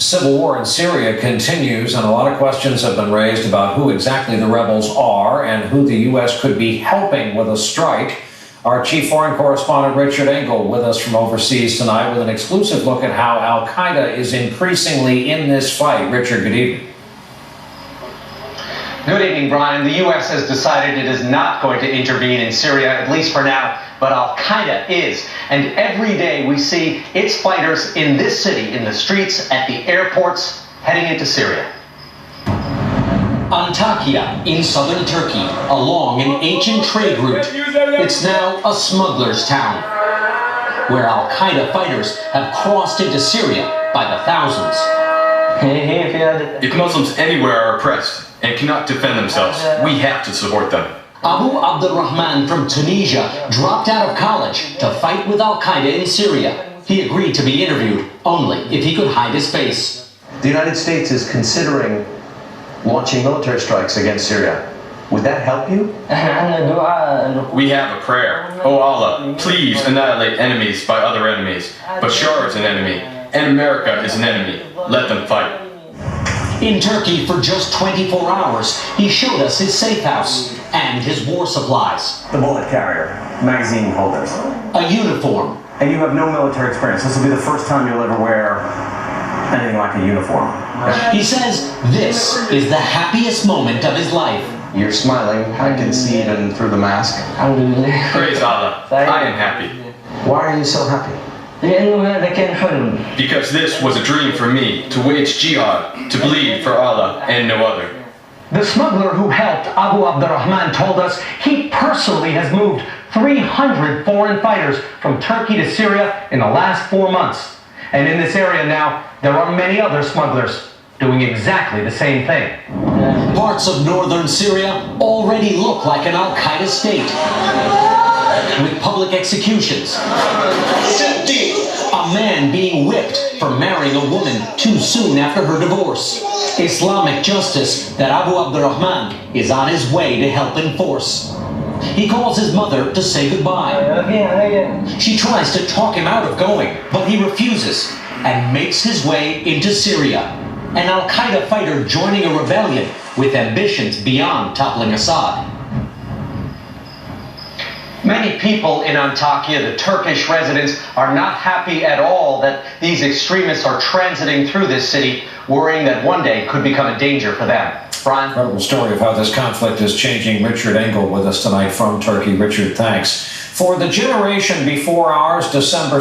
Civil war in Syria continues, and a lot of questions have been raised about who exactly the rebels are and who the U.S. could be helping with a strike. Our chief foreign correspondent, Richard Engel, with us from overseas tonight with an exclusive look at how al-Qaeda is increasingly in this fight. Richard, good evening. Good evening, Brian. The U.S. has decided it is not going to intervene in Syria, at least for now, but al-Qaeda is. And every day we see its fighters in this city, in the streets, at the airports, heading into Syria. Antakya in southern Turkey, along an ancient trade route. It's now a smuggler's town, where al-Qaeda fighters have crossed into Syria by the thousands. If Muslims anywhere are oppressed and cannot defend themselves, we have to support them. Abu Abdurrahman from Tunisia dropped out of college to fight with al-Qaeda in Syria. He agreed to be interviewed only if he could hide his face. The United States is considering launching military strikes against Syria. Would that help you? We have a prayer. Oh Allah, please annihilate enemies by other enemies. Bashar is an enemy, and America is an enemy. Let them fight. In Turkey for just 24 hours, he showed us his safe house and his war supplies. The bullet carrier, magazine holders. A uniform. And you have no military experience. This will be the first time you'll ever wear anything like a uniform. He says this is the happiest moment of his life. You're smiling. I can see even through the mask. Praise Allah. I am happy. Why are you so happy? Because this was a dream for me, to wage jihad, to bleed for Allah and no other. The smuggler who helped Abu Abdurrahman told us he personally has moved 300 foreign fighters from Turkey to Syria in the last 4 months. And in this area now, there are many other smugglers doing exactly the same thing. Parts of northern Syria already look like an al-Qaeda state, with public executions. A man being whipped for marrying a woman too soon after her divorce. Islamic justice that Abu Abdurrahman is on his way to help enforce. He calls his mother to say goodbye. She tries to talk him out of going, but he refuses and makes his way into Syria. An al-Qaeda fighter joining a rebellion with ambitions beyond toppling Assad. Many people in Antakya, the Turkish residents, are not happy at all that these extremists are transiting through this city, worrying that one day could become a danger for them. Brian? Incredible story of how this conflict is changing. Richard Engel with us tonight from Turkey. Richard, thanks. For the generation before ours, December